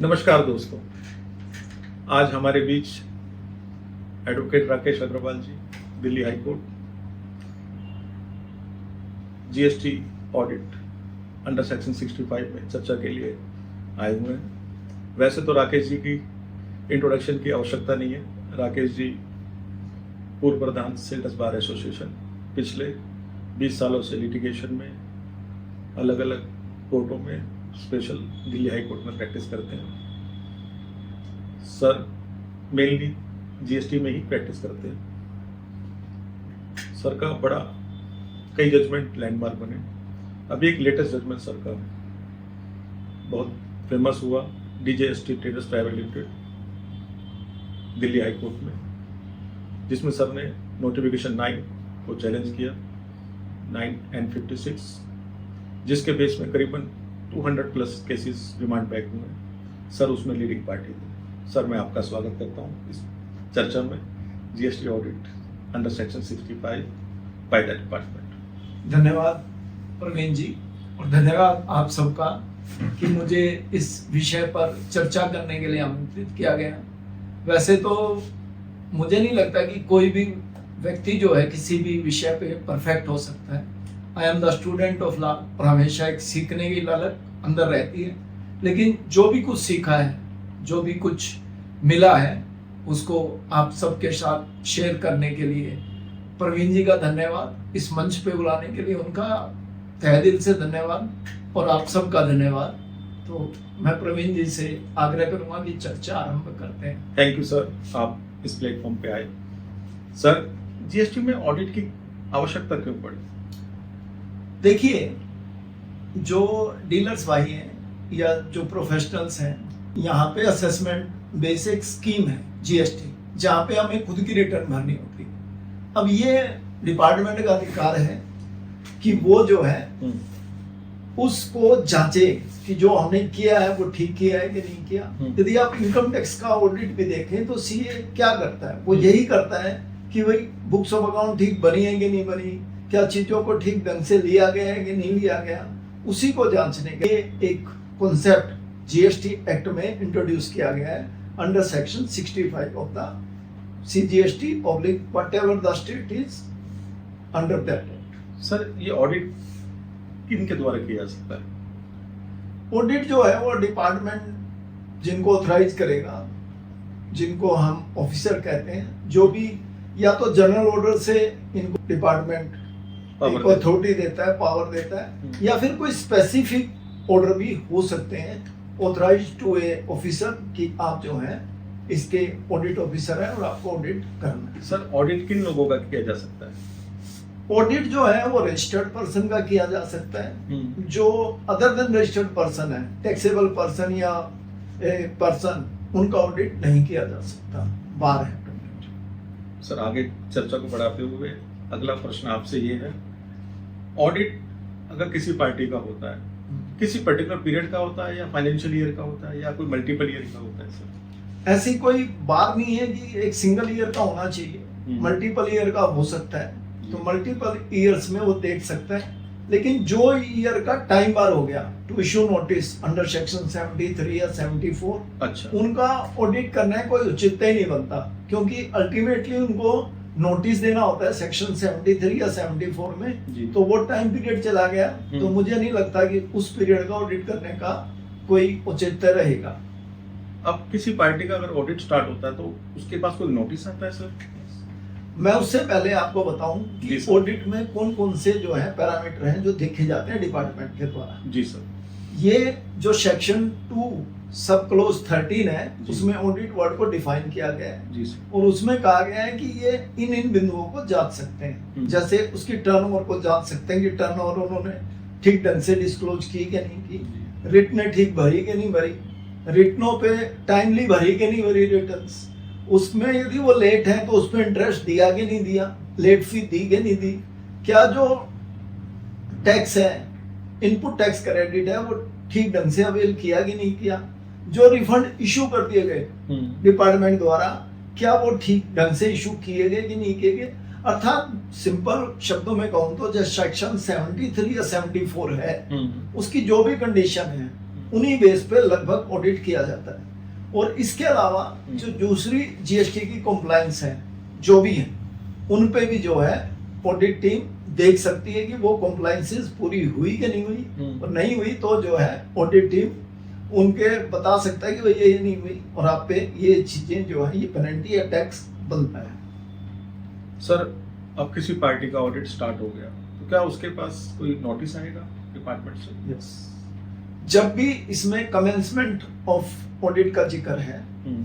नमस्कार दोस्तों, आज हमारे बीच advocate Rakesh Agarwal ji, Delhi high court, GST audit under section 65 में चर्चा के लिए आए हुए हैं। वैसे तो राकेश जी की इंट्रोडक्शन की आवश्यकता नहीं है। राकेश जी पूर्व प्रधान सेल्टस बार एसोसिएशन, पिछले 20 सालों से लिटिगेशन में अलग अलग कोर्टों में, स्पेशल दिल्ली हाई कोर्ट में प्रैक्टिस करते हैं। सर मेनली जीएसटी में ही प्रैक्टिस करते हैं। सर का बड़ा कई जजमेंट लैंडमार्क बने। अभी एक लेटेस्ट जजमेंट सर का बहुत फेमस हुआ, DJST traders private limited Delhi high court में, जिसमें सर ने नोटिफिकेशन 9 को चैलेंज किया, 9/56, जिसके बेस में करीबन 200+ केसेस रिमांड बैक हुए। सर उसमें लीडिंग पार्टी थे। सर मैं आपका स्वागत करता हूँ इस चर्चा में, GST audit under section 65 by the department. धन्यवाद प्रवीण जी, और धन्यवाद आप सबका कि मुझे इस विषय पर चर्चा करने के लिए आमंत्रित किया गया। वैसे तो मुझे नहीं लगता कि कोई भी व्यक्ति जो है किसी भी विषय पे परफेक्ट हो सकता है। I am the student of law, और हमेशा एक सीखने की ललक अंदर रहती है। लेकिन जो भी कुछ सीखा है, जो भी कुछ मिला है, उसको आप सबके साथ शेयर करने के लिए प्रवीण जी का धन्यवाद, इस मंच पे बुलाने के लिए उनका तहे दिल से धन्यवाद, और आप सबका धन्यवाद। तो मैं प्रवीण जी से आग्रह करूंगा कि चर्चा आरंभ करते हैं। थैंक यू सर, आप इस प्लेटफॉर्म पे आए। सर, जीएसटी में ऑडिट की आवश्यकता क्यों पड़ी? देखिए, जो डीलर्स भाई हैं या जो प्रोफेशनल्स हैं, यहाँ पे असेसमेंट बेसिक स्कीम है जीएसटी, जहाँ पे हमें खुद की रिटर्न भरनी होती है। अब ये डिपार्टमेंट का अधिकार है कि वो जो है उसको जांचे कि जो हमने किया है वो ठीक किया है कि नहीं किया। यदि आप इनकम टैक्स का ऑडिट भी देखें तो सीए क्या करता है, वो यही करता है कि भाई बुक्स ऑफ अकाउंट ठीक बनी है कि नहीं बनी, क्या चीजों को ठीक ढंग से लिया गया है कि नहीं लिया गया, उसी को जांचने के लिए एक कॉन्सेप्ट जीएसटी एक्ट में इंट्रोड्यूस किया गया है under section 65 of the CGST public whatever the state is under that act. Sir, ये ऑडिट किनके द्वारा किया जा सकता है? ऑडिट जो है वो डिपार्टमेंट जिनको ऑथराइज करेगा, जिनको हम ऑफिसर कहते हैं, जो भी या तो जनरल ऑर्डर से इनको डिपार्टमेंट एक अथॉरिटी देता है, पावर देता है, या फिर कोई स्पेसिफिक ऑर्डर भी हो सकते हैं ऑथराइज टू ए ऑफिसर कि आप जो है इसके ऑडिट ऑफिसर है और आपको ऑडिट करना है। सर, ऑडिट किन लोगों का किया जा सकता है? ऑडिट जो है वो रजिस्टर्ड पर्सन का किया जा सकता है। जो अदर देन रजिस्टर्ड पर्सन है, टैक्सेबल पर्सन या पर्सन, उनका ऑडिट नहीं किया जा सकता, बार है। सर, आगे चर्चा को बढ़ाते हुए अगला प्रश्न आपसे ये है, ऑडिट अगर किसी पार्टी का होता है, किसी पर्टिकुलर पीरियड का होता है या फाइनेंशियल ईयर का होता है या कोई मल्टीपल ईयर का होता है? सर, ऐसी कोई बात नहीं है कि एक सिंगल ईयर का होना चाहिए, मल्टीपल ईयर का हो सकता है। तो मल्टीपल ईयर्स में वो देख सकता है, लेकिन जो ईयर का टाइम बार हो गया to issue notice under section 73 या 74, अच्छा, उनका ऑडिट करना है कोई औचित्य ही नहीं बनता, क्योंकि अल्टीमेटली उनको नोटिस देना होता है सेक्शन 73 या 74 में। तो वो टाइम पीरियड चला गया, तो मुझे नहीं लगता कि उस पीरियड का ऑडिट करने का कोई औचित्य रहेगा। अब किसी पार्टी का अगर ऑडिट स्टार्ट होता है तो उसके पास कोई नोटिस आता है? सर, मैं उससे पहले आपको बताऊं कि ऑडिट में कौन कौन से जो है पैरामीटर हैं जो देखे जाते हैं डिपार्टमेंट के द्वारा। जी सर। ये जो सेक्शन 2 सब क्लोज 13 है, उसमें ऑडिट वर्ड को डिफाइन किया गया है। जी सर। और उसमें कहा गया है कि ये इन बिंदुओं को जांच सकते हैं, जैसे उसकी टर्नओवर को जांच सकते हैं कि टर्नओवर उन्होंने ठीक ढंग से डिस्क्लोज की कि नहीं की, रिटर्न ठीक भरी कि नहीं भरी, रिटर्नों पे टाइमली भरी कि नहीं भरी रिटर्न्स, उसमें यदि वो लेट है तो उसमें इंटरेस्ट दिया कि नहीं दिया, लेट फी दी कि नहीं दी, क्या जो टैक्स है, इनपुट टैक्स क्रेडिट है, वो ठीक ढंग से अवेल किया कि नहीं किया, जो रिफंड इशू कर दिए गए डिपार्टमेंट द्वारा, क्या वो ठीक ढंग से इशू किए गए कि नहीं किए गए। अर्थात सिंपल शब्दों में कहूं तो जो सेक्शन 73 या 74 है, उसकी जो भी कंडीशन है उन्हीं बेस पे लगभग ऑडिट किया जाता है। और इसके अलावा जो दूसरी जीएसटी की कॉम्प्लायंस है जो भी है, उन पे भी जो है ऑडिट टीम देख सकती है कि वो कॉम्प्लायंसेस पूरी हुई कि नहीं हुई, और नहीं हुई तो जो है ऑडिट टीम उनके बता सकता है कि भाई ये नहीं हुई और आप पे ये चीजें जो है, ये पेनल्टी या टैक्स बनता है। सर अब किसी पार्टी का ऑडिट स्टार्ट हो गया तो क्या उसके पास कोई नोटिस आएगा डिपार्टमेंट से? यस, जब भी इसमें कमेंसमेंट ऑफ ऑडिट का जिक्र है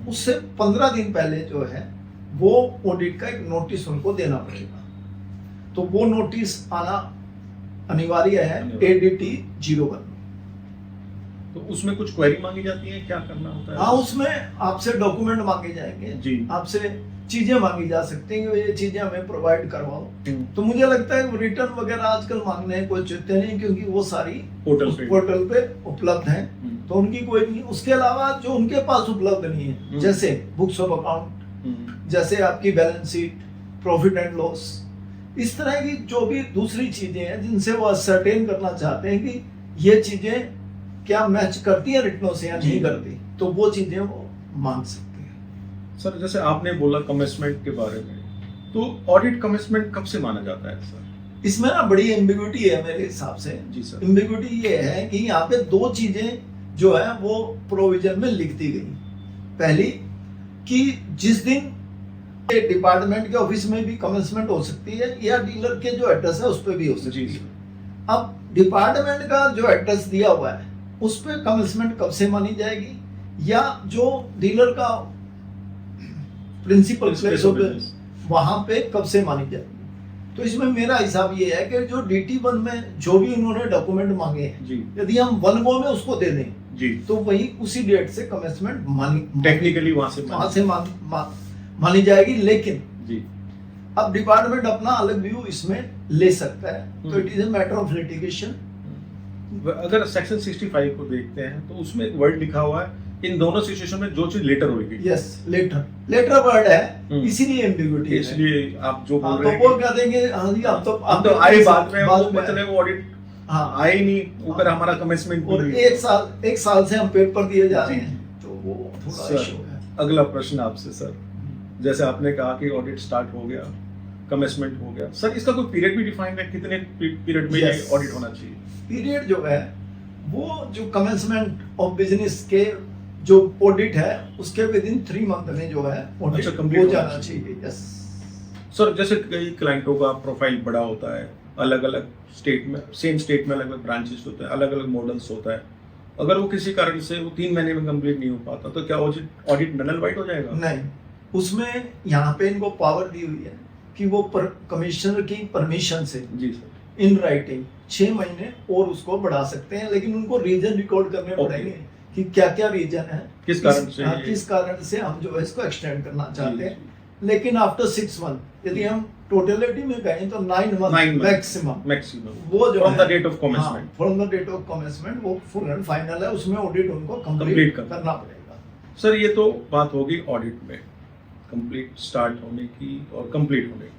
उससे 15 दिन पहले जो है वो ऑडिट का एक नोटिस उनको देना पड़ेगा। तो वो नोटिस आना अनिवार्य है ADT 01। तो उसमें कुछ क्वेरी मांगी जाती है, क्या करना होता है? हाँ, उसमें आपसे डॉक्यूमेंट मांगे जाएंगे जी, आपसे चीजें मांगी जा सकती हैं कि ये चीजें हमें प्रोवाइड करवाओ। तो मुझे लगता है रिटर्न वगैरह आजकल मांगने हैं कोई चिंता नहीं, क्योंकि वो सारी पोर्टल पे उपलब्ध हैं, तो उनकी कोई नहीं। उसके अलावा जो उनके पास उपलब्ध नहीं है, जैसे बुक्स ऑफ अकाउंट, जैसे आपकी balance sheet, profit and loss, इस तरह की जो भी दूसरी चीजें हैं जिनसे वो असर्टेन करना चाहते हैं कि ये चीजें क्या मैच करती है रिटर्नों से या नहीं करती, तो वो चीजें वो मांग सकते हैं। सर जैसे आपने बोला कमिटमेंट के बारे में, तो ऑडिट कमिटमेंट कब से माना जाता है सर? इसमें ना बड़ी एम्बिग्यूटी है मेरे हिसाब से। जी सर। एम्बिग्यूटी ये है कि यहाँ पे दो चीजें जो है वो प्रोविजन में लिख दी गई। पहली कि जिस दिन डिपार्टमेंट के ऑफिस में भी कमेंसमेंट हो सकती है या डीलर के जो एड्रेस है उस पर भी हो सकती है। अब डिपार्टमेंट का जो एड्रेस दिया हुआ है उस पर कमेंसमेंट कब से मानी जाएगी, या जो डीलर का प्रिंसिपल प्लेस ऑफ वहां पे कब से मानी जाएगी। तो इसमें मेरा हिसाब ये है कि जो DT1 में जो भी उन्होंने डॉक्यूमेंट मांगे हैं, यदि हम 1 गो में उसको दे दें जी, तो वही उसी डेट से कमेंसमेंट टेक्निकली वहां से मानी जाएगी। लेकिन जी अब डिपार्टमेंट अपना अलग व्यू इसमें ले सकता है, तो it is a matter of litigation. अगर सेक्शन 65 को देखते हैं तो उसमें एक वर्ड लिखा हुआ है, इन दोनों सिचुएशन में जो चीज लेटर होगी। यस, लेटर वर्ड है, इसीलिए एम्बिग्यूटी है। इसलिए आप जो बोल रहे हैं तो वो क्या देंगे, हाँ जी आप तो आए बाद में वो मतलब ऑडिट आए नहीं, ऊपर हमारा कमिटमेंट और एक साल से हम पेपर दिए जा रहे हैं, तो वो थोड़ा इशू है। अगला प्रश्न आपसे सर, जैसे आपने कहा कि ऑडिट स्टार्ट हो गया, कमिटमेंट हो गया, सर इसका कोई पीरियड भी डिफाइंड है, कितने पीरियड में ये ऑडिट होना चाहिए? पीरियड जो है वो जो कमेंसमेंट ऑफ बिजनेस के जो ऑडिट है उसके विद इन 3 मंथ में जो है ऑडिट हो जाना चाहिए। यस सर, जैसे कई क्लाइंटों का प्रोफाइल बड़ा होता है, अलग अलग स्टेट में, सेम स्टेट में अलग अलग ब्रांचेस होते हैं, अलग अलग मॉडल्स होता है, अगर वो किसी कारण से वो 3 महीने में कंप्लीट नहीं हो पाता तो क्या ऑडिट नल वाइड हो जाएगा? नहीं, उसमें यहाँ पे इनको पावर दी हुई है कि वो कमिश्नर की परमिशन से जी सर इन राइटिंग 6 महीने और उसको बढ़ा सकते हैं, लेकिन उनको रीजन रिकॉर्ड करने पड़ेंगे कि क्या क्या रीजन है, किस कारण से हम जो है इसको एक्सटेंड करना चाहते हैं। लेकिन आफ्टर 6 मंथ यदि हम टोटलिटी में गए तो 9 मंथ मैक्सिमम वो जो from the date of commencement, from the date of commencement वो फुल एंड फाइनल है, उसमें ऑडिट उनको कंप्लीट करना पड़ेगा। सर ये तो बात होगी ऑडिट में कंप्लीट स्टार्ट होने की और कंप्लीट होने की।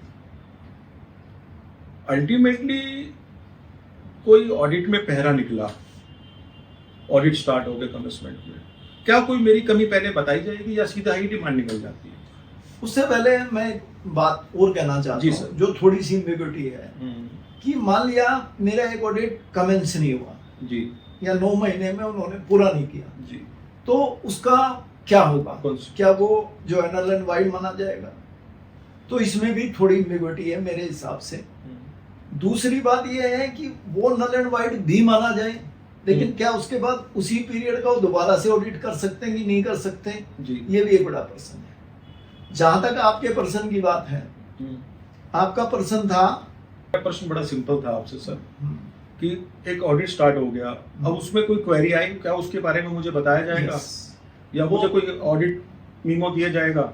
अल्टीमेटली कोई ऑडिट में पहरा निकला, ऑडिट स्टार्ट हो गया कमिटमेंट में, क्या कोई मेरी कमी पहले बताई जाएगी या सीधा ही डिमांड निकल जाती है? उससे पहले मैं बात और कहना चाहता हूँ जो थोड़ी सी एम्बिग्यूटी है कि मान लिया मेरा एक ऑडिट कमेंस नहीं हुआ जी, या 9 महीने में उन्होंने पूरा नहीं किया जी, तो उसका क्या होगा? क्या वो जो है नल एंड वाइड माना जाएगा? तो इसमें भी थोड़ी एम्बिग्यूटी है मेरे हिसाब से। दूसरी बात यह है कि वो नल एंड वाइड भी माना जाए, लेकिन क्या उसके बाद उसी पीरियड का वो दोबारा से ऑडिट कर सकते हैं कि नहीं कर सकते हैं, ये भी एक बड़ा प्रश्न है। जहां तक आपके प्रश्न की बात है, आपका प्रश्न था, प्रश्न बड़ा सिंपल था आपसे सर कि एक ऑडिट स्टार्ट हो गया, अब उसमें कोई क्वेरी आई, क्या उसके बारे में मुझे बताया जाएगा या मुझे कोई ऑडिट मीमो दिया जाएगा,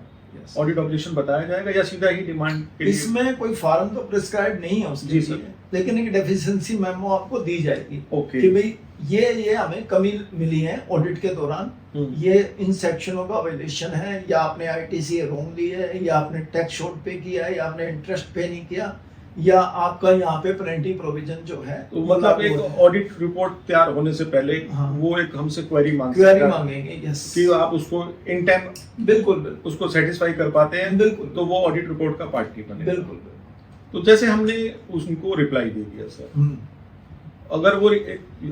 ऑडिट ऑब्जेक्शन बताया जाएगा या सीधा ही डिमांड के लिए? इसमें कोई फॉर्म तो प्रिस्क्राइब नहीं है उसके लिए, लेकिन एक डेफिशिएंसी मेमो आपको दी जाएगी कि भाई ये हमें कमी मिली है ऑडिट के दौरान, ये इन सेक्शनों का वायलेशन है, या आपने ITC रोंग ली है, या आपने टैक्स शॉर्ट पे किया है, या आपने इंटरेस्ट पे नहीं किया, या आपका यहाँ पे पेरेंटिंग प्रोविजन जो है तो मतलब एक ऑडिट रिपोर्ट तैयार होने से पहले हाँ। वो एक हमसे क्वेरी क्वेरी मांगेंगे, यस, कि आप उसको इन टाइम बिल्कुल बिल्कुल उसको सेटिस्फाई कर पाते हैं, बिल्कुल तो वो ऑडिट रिपोर्ट का पार्ट नहीं बनेगा। बिल्कुल तो जैसे हमने उनको रिप्लाई दे दिया सर, अगर वो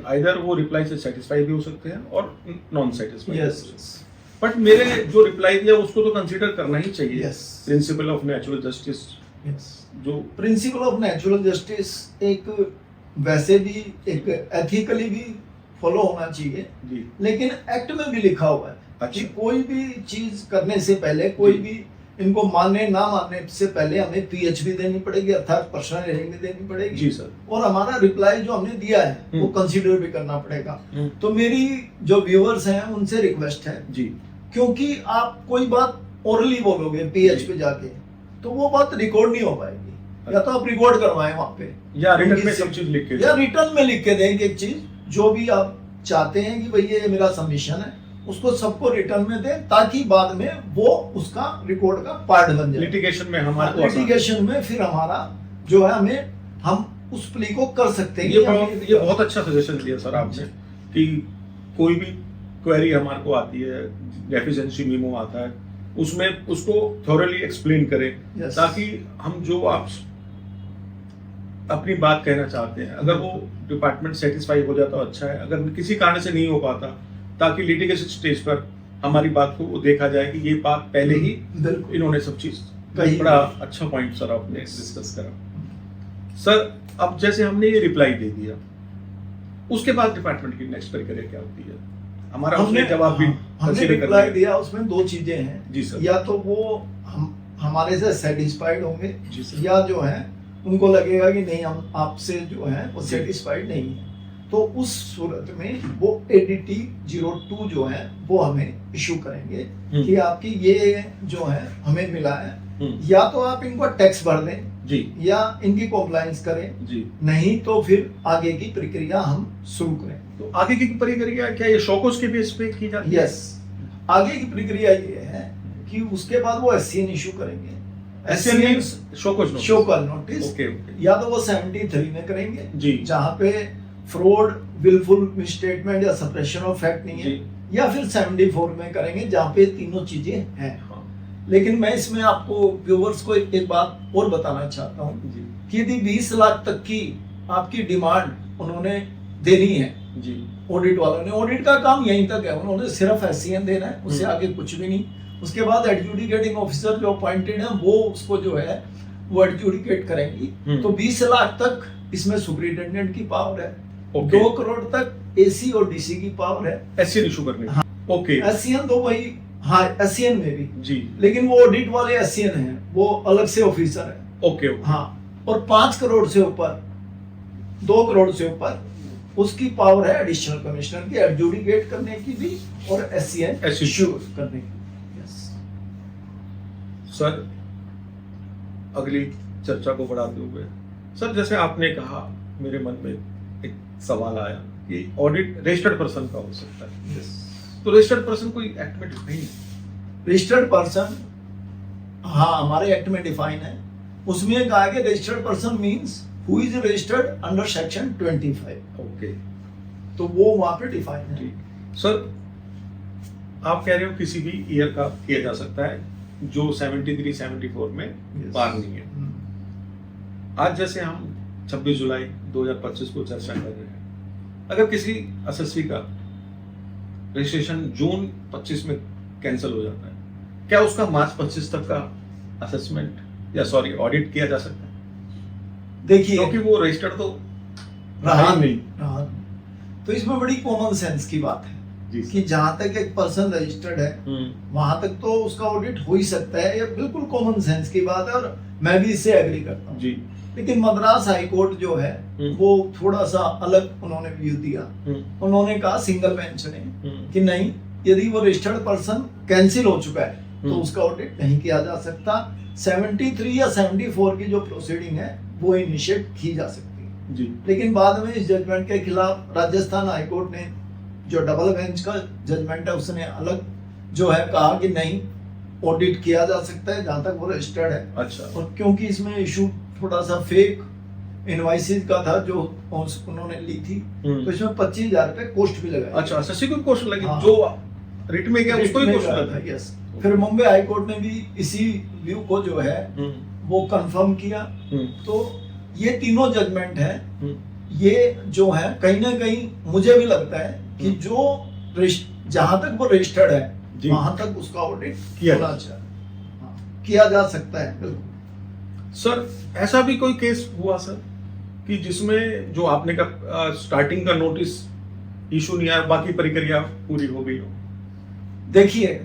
आइदर वो रिप्लाई से सेटिस्फाई भी हो सकते हैं और नॉन सेटिस्फाई, यस बट मेरे जो रिप्लाई दिया उसको तो कंसीडर करना ही चाहिए। Yes principle of natural justice, yes, जो प्रिंसिपल ऑफ नेचुरल जस्टिस एक वैसे भी एक एथिकली भी फॉलो होना चाहिए, जी लेकिन एक्ट में भी लिखा हुआ है अच्छा। कि कोई भी चीज करने से पहले, कोई जी। भी इनको मानने ना मानने से पहले हमें पीएचडी देनी पड़ेगी, अर्थात पर्सनल रेटिंग भी देनी पड़ेगी जी सर। और हमारा रिप्लाई जो हमने दिया है वो कंसीडर भी करना पड़ेगा। तो मेरी जो व्यूअर्स हैं उनसे रिक्वेस्ट है, जी, क्योंकि आप कोई बात ओरली बोलोगे पीएच पे जाके तो वो बात रिकॉर्ड नहीं हो पाएगी, या तो आप रिकॉर्ड करवाएं वहां पे, या रिटर्न में सब चीज लिख के, या रिटर्न में लिख के दें कि एक चीज जो भी आप चाहते हैं कि भाई ये मेरा सबमिशन है, उसको सबको रिटर्न में दें, ताकि बाद में वो उसका रिकॉर्ड का पार्ट बन जाए। लिटिगेशन में हमारे को आसान- लिटिगेशन में फिर हमारा जो है हम उस प्ली को कर सकते हैं। ये बहुत अच्छा सजेशन दिया सर आपने, कि कोई भी क्वेरी हमारे को आती है, डेफिशिएंसी मेमो आता है, उसमें उसको थोरली एक्सप्लेन करें, Yes. ताकि हम जो आप अपनी बात कहना चाहते हैं, अगर वो डिपार्टमेंट सेटिस्फाई हो जाता है अच्छा है, अगर किसी कारण से नहीं हो पाता, ताकि लिटिगेशन स्टेज पर हमारी बात को देखा जाए कि ये बात पहले ही बिल्कुल इन्होंने सब चीज कही। बड़ा अच्छा पॉइंट सर आपने डिस्कस करा। सर अब जैसे हमने ये रिप्लाई दे दिया, उसके बाद डिपार्टमेंट की नेक्स्ट प्रक्रिया क्या होती है? हमारा उसने जवाब भी हमने कंसीडर कर रिप्लाई लिया। दिया, उसमें दो चीजें हैं जी सर। या तो वो हमारे से सेटिस्फाइड होंगे, जी सर। या जो है उनको लगेगा कि नहीं हम आपसे जो है वो जी। सेटिस्फाइड नहीं है, तो उस सूरत में वो ADT 02 जो है वो हमें इशू करेंगे कि आपकी ये जो है हमें मिला है, या तो आप इनको टैक्स भर दें जी या इनकी कॉम्प्लायंस करें, जी। नहीं तो फिर आगे की प्रक्रिया हम शुरू करें। तो आगे की प्रक्रिया क्या ये शोकोस के बेस पे की जाती है? यस, आगे की प्रक्रिया ये है कि उसके बाद वो SCN इशू करेंगे। SCN means show cause notice. Show cause notice, okay okay. या तो वो 73 में करेंगे जी। जहां पे फ्रॉड, विलफुल मिसस्टेटमेंट या सप्रेशन ऑफ फैक्ट नहीं है, जी। या फिर 74 में करेंगे जहां पे तीनों चीजें हैं। हाँ। लेकिन मैं इसमें आपको व्यूअर्स को एक बात और बताना चाहता हूँ जी कि यदि 20 लाख तक की आपकी डिमांड उन्होंने देनी है, जी। ऑडिट वालों ने, ऑडिट का काम यहीं तक है, उन्होंने सिर्फ SCN देना है, उससे आगे कुछ भी नहीं। उसके बाद एडजुडिकेटिंग ऑफिसर जो अपॉइंटेड है वो उसको जो है वो एडजुडिकेट करेंगी। तो 20 लाख तक इसमें सुपरिटेंडेंट की पावर है, ओके। 2 करोड़ तक AC और DC की पावर है। SCN इशू करने की। हाँ। ओके SCN तो वही, हाँ SCN में भी, जी। लेकिन वो ऑडिट वाले SCN हैं, वो अलग से ऑफिसर है। Okay okay. हाँ, और 5 करोड़ से ऊपर, 2 करोड़ से ऊपर उसकी पावर है एडिशनल कमिश्नर की, एडजुडिकेट करने की भी और SCN इशू करने की। सर अगली चर्चा को बढ़ाते हुए, सर जैसे आपने कहा, मेरे मन में एक सवाल आया कि ऑडिट रजिस्टर्ड पर्सन का हो सकता है, तो रजिस्टर्ड पर्सन कोई एक्ट में डिफाइन है? रजिस्टर्ड पर्सन, हाँ हमारे एक्ट में डिफाइन है, उसमें कहा है कि registered person means who is registered under section 25। Okay, तो वो वहां पे डिफाइन है। ठीक। सर आप कह रहे हो किसी भी ईयर का किया जा सकता है जो 73 74 में Yes. पार नहीं है। आज जैसे हम 26 जुलाई 2025 को चर्चा कर रहे हैं, अगर किसी एसएससी का रजिस्ट्रेशन जून 25 में कैंसिल हो जाता है, क्या उसका मार्च 25 तक का असेसमेंट या सॉरी ऑडिट किया जा सकता है? देखिए, क्योंकि वो रजिस्टर्ड तो रहा नहीं। रहा। तो इसमें बड़ी कॉमन सेंस की बात है जी कि जहां तक एक पर्सन रजिस्टर्ड है वहां तक तो उसका ऑडिट हो ही सकता है, ये बिल्कुल कॉमन सेंस की बात है और मैं भी इससे एग्री करता हूँ। जी। लेकिन मद्रास हाई कोर्ट जो है वो थोड़ा सा अलग उन्होंने व्यू दिया। उन्होंने कहा, सिंगल बेंच ने, कि नहीं, यदि वो रजिस्टर्ड पर्सन कैंसिल हो चुका है तो उसका ऑडिट नहीं किया जा सकता। 73 या 74 की जो प्रोसीडिंग है वो इनिशिएट की जा सकती है। जी। लेकिन बाद में इस जजमेंट के खिलाफ राजस्थान हाई कोर्ट ने, जो डबल बेंच का जजमेंट है, उसने अलग जो है कहा कि नहीं, ऑडिट किया जा सकता है जहां तक वो रजिस्टर्ड है। अच्छा। और क्योंकि इसमें इशू थोड़ा सा फेक इनवाइसेज का था जो उन्होंने ली थी, तो इसमें 25,000 रुपए कोस्ट भी लगाया। अच्छा, ससी को कोस्ट लगी, हाँ। जो रिट में गया उसको ही कोस्ट था, लगा। यस। फिर मुंबई हाई कोर्ट ने भी इसी व्यू को जो है वो कंफर्म किया। तो ये तीनों जजमेंट है, ये जो है कहीं ना कहीं मुझे भी लगता है कि जो जहां तक वो रजिस्टर्ड है जी। वहां तक उसका ऑडिट किया होना चाहिए, हाँ, किया जा सकता है, बिल्कुल। सर ऐसा भी कोई केस हुआ सर कि जिसमें जो आपने का स्टार्टिंग का नोटिस इशू नहीं आया, बाकी प्रक्रिया पूरी हो गई हो? देखिए,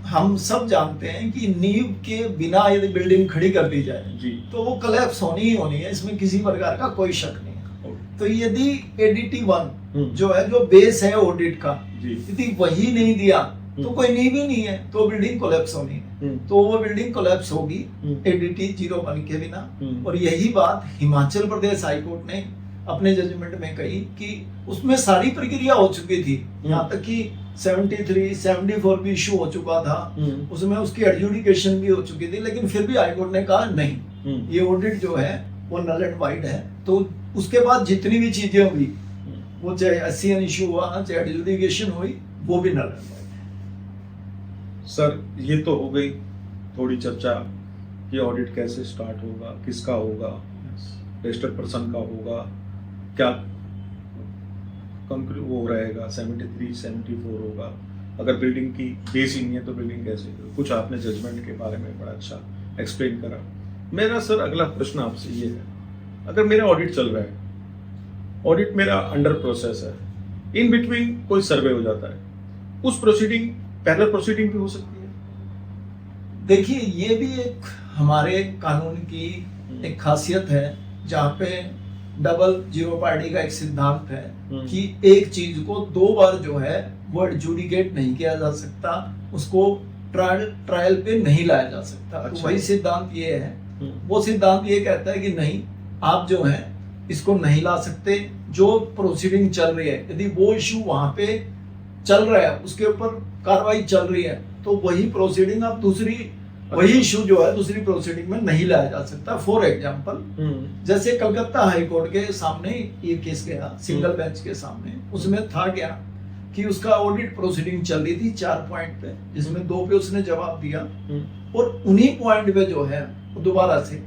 हम सब जानते हैं कि नींव के बिना यदि बिल्डिंग खड़ी कर दी जाए जी। तो वो कोलैप्स होनी ही होनी है, इसमें किसी प्रकार का कोई शक नहीं है। तो यदि एडीटी 1 जो है, जो बेस है ऑडिट का, जी। यदि वही नहीं दिया तो कोई नींव ही नहीं है, तो बिल्डिंग कोलैप्स होनी है। तो वो बिल्डिंग कोलैप्स होगी एडीटी 01 के बिना। और यही बात हिमाचल प्रदेश हाई कोर्ट ने अपने जजमेंट में कही कि उसमें सारी प्रक्रिया हो चुकी थी, यहाँ तक कि 73, 74 भी इशू हो चुका था, उसमें उसकी एडजुडिकेशन भी हो चुकी थी, लेकिन फिर भी हाई कोर्ट ने कहा नहीं, ये ऑडिट जो है वो नल एंड वाइड है। तो उसके बाद जितनी भी चीजें हुई, वो चाहे एससीएन इशू हुआ, चाहे एडजुडिकेशन हुई, वो भी नल एंड वाइड है। सर ये तो हो गई थोड़ी चर्चा कि ऑडिट कैसे स्टार्ट होगा, किसका होगा, रजिस्टर्ड पर्सन का होगा, क्या वो रहेगा, 73, 74 होगा, अगर बिल्डिंग की बेस ही नहीं है तो बिल्डिंग कैसे होगी? कुछ आपने जजमेंट के बारे में बड़ा अच्छा एक्सप्लेन करा। मेरा सर अगला प्रश्न आपसे ये है, अगर मेरा ऑडिट चल रहा है, ऑडिट मेरा अंडर प्रोसेस है, इन बिटवीन कोई सर्वे हो जाता है, उस प्रोसीडिंग पैरेलल प्रोसीडिंग भी हो सकती है? देखिए, ये भी एक हमारे कानून की एक खासियत है, जहाँ पे डबल जीरो पार्टी का एक सिद्धांत है कि एक चीज को 2 बार जो है वो एडजुडिकेट नहीं किया जा सकता, उसको ट्रायल पे नहीं लाया जा सकता। अच्छा। तो वही सिद्धांत ये है, वो सिद्धांत ये कहता है कि नहीं, आप जो है इसको नहीं ला सकते। जो प्रोसीडिंग चल रही है, यदि वो इशू वहां पे चल रहा है, उसके ऊपर कार्रवाई चल रही है, तो वही प्रोसीडिंग आप वही इशू जो है दूसरी प्रोसीडिंग में नहीं लाया जा सकता। फॉर एग्जाम्पल, जैसे कलकत्ता हाई कोर्ट के सामने ये केस गया, सिंगल बेंच के सामने, उसमें था क्या कि उसका ऑडिट प्रोसीडिंग चल रही थी 4 पॉइंट पे, जिसमें 2 पे उसने जवाब दिया, और उन्हीं पॉइंट पे जो है वो दोबारा से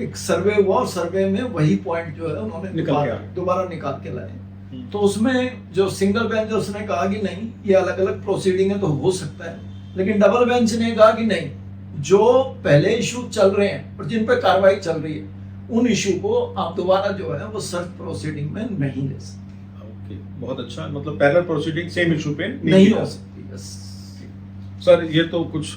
एक सर्वे हुआ, और सर्वे में वही पॉइंट जो है उन्होंने दोबारा निकाल के लाए। तो उसमें जो सिंगल बेंच उसने कहा कि नहीं, ये अलग अलग प्रोसीडिंग है तो हो सकता है, लेकिन डबल बेंच ने कहा कि नहीं, जो पहले इशू चल रहे हैं और जिन पे कार्रवाई चल रही है, उन इशू को आप दोबारा जो है वो सर्च प्रोसीडिंग में नहीं ले सकते। ओके, बहुत अच्छा। मतलब पैरेलल प्रोसीडिंग सेम इशू पे नहीं हो सकती। यस सर, ये तो कुछ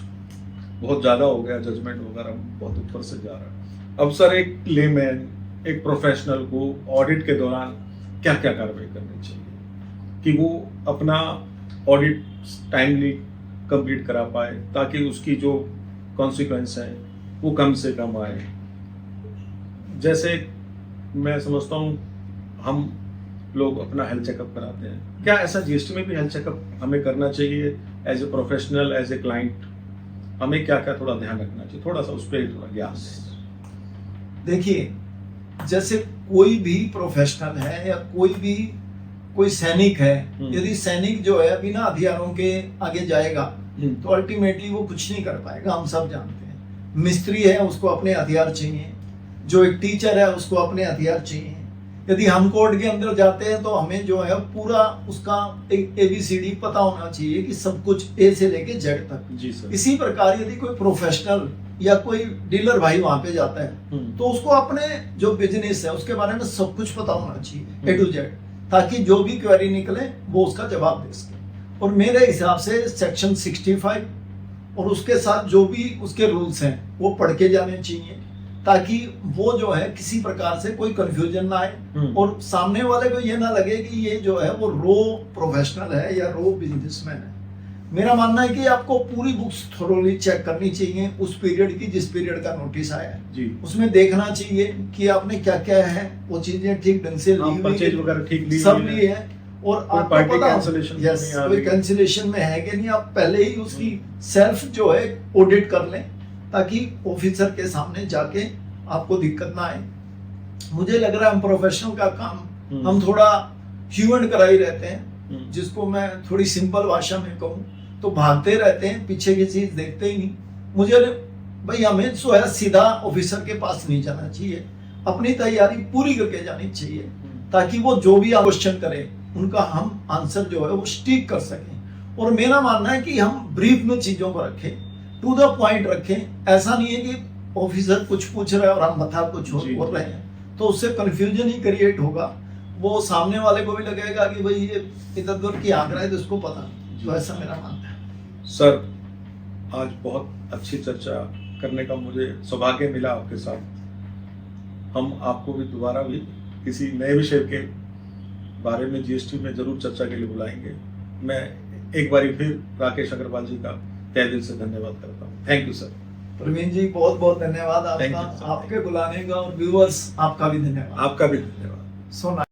बहुत ज्यादा हो गया, जजमेंट वगैरह बहुत ऊपर से जा रहा है। अब सर, एक लेमैन, एक प्रोफेशनल को ऑडिट के दौरान क्या क्या कार्रवाई करनी चाहिए कि वो अपना ऑडिट टाइमली कंप्लीट करा पाए, ताकि उसकी जो कॉन्सिक्वेंस है वो कम से कम आए? जैसे मैं समझता हूँ, हम लोग अपना हेल्थ चेकअप कराते हैं, क्या ऐसा जीएसटी में भी हेल्थ चेकअप हमें करना चाहिए as a professional, as a client? हमें क्या क्या थोड़ा ध्यान रखना चाहिए, थोड़ा सा उस पर थोड़ा ज्ञान दें। देखिए, जैसे कोई भी प्रोफेशनल है या कोई सैनिक है, यदि सैनिक जो है बिना हथियारों के आगे जाएगा तो अल्टीमेटली वो कुछ नहीं कर पाएगा, हम सब जानते हैं। मिस्त्री है, उसको अपने हथियार चाहिए, जो एक टीचर है उसको अपने हथियार चाहिए। यदि हम कोर्ट के अंदर जाते हैं तो हमें जो है पूरा उसका एक ABCD पता होना चाहिए कि सब कुछ ए से लेके जेड तक। जी सर। इसी प्रकार यदि कोई प्रोफेशनल या कोई डीलर भाई वहां पे जाता है तो उसको अपने जो बिजनेस है उसके बारे में सब कुछ पता होना चाहिए, A to Z, ताकि जो भी क्वेरी निकले वो उसका जवाब दे सके। और मेरे हिसाब से सेक्शन 65 और उसके साथ जो भी उसके रूल्स हैं वो पढ़ के जाने चाहिए, ताकि वो जो है किसी प्रकार से कोई कंफ्यूजन ना आए और सामने वाले को ये ना लगे कि ये जो है वो रो प्रोफेशनल है या रो बिजनेसमैन है। मेरा मानना है कि आपको पूरी बुक्स थोरोली चेक करनी चाहिए उस पीरियड की जिस पीरियड का नोटिस आया है जी। उसमें देखना चाहिए कि आपने क्या क्या है वो चीजें ठीक ढंग से ली परचेज वगैरह ठीक ली सब ली है, और आपको पता यस कोई कैंसिलेशन में है कि नहीं, आप पहले ही उसकी सेल्फ जो है ऑडिट कर लें, ताकि ऑफिसर के सामने जाके आपको दिक्कत ना आए। मुझे लग रहा है हम प्रोफेशनल का काम हम थोड़ा ह्यूमन करा ही रहते हैं, जिसको मैं थोड़ी सिंपल भाषा में कहूँ तो भागते रहते हैं, पीछे की चीज देखते ही नहीं। मुझे भाई हमें जो है सीधा ऑफिसर के पास नहीं जाना चाहिए, अपनी तैयारी पूरी करके जानी चाहिए, ताकि वो जो भी क्वेश्चन करे उनका हम आंसर जो है वो स्टिक कर सकें। और मेरा मानना है कि हम ब्रीफ में चीजों को रखें, टू द पॉइंट रखें। ऐसा नहीं है कि ऑफिसर कुछ पूछ रहे हैं और हम बता कुछ और बोल रहे हैं, तो उससे कंफ्यूजन ही क्रिएट होगा। वो सामने वाले को भी लगेगा कि भाई ये इधर उधर की आग रहा है तो इसको पता। तो ऐसा मेरा मानना है। सर, आज बहुत अच्छी चर्चा करने का मुझे सौभाग्य मिला आपके साथ। हम आपको भी दोबारा भी किसी नए विषय के बारे में जीएसटी में जरूर चर्चा के लिए बुलाएंगे। मैं एक बार फिर राकेश अग्रवाल जी का तहे दिल से धन्यवाद करता हूँ। Thank you sir. Praveen ji बहुत बहुत धन्यवाद Thank you, आपका, sir. आपके बुलाने का, और व्यूअर्स आपका भी धन्यवाद। आपका भी धन्यवाद। सोना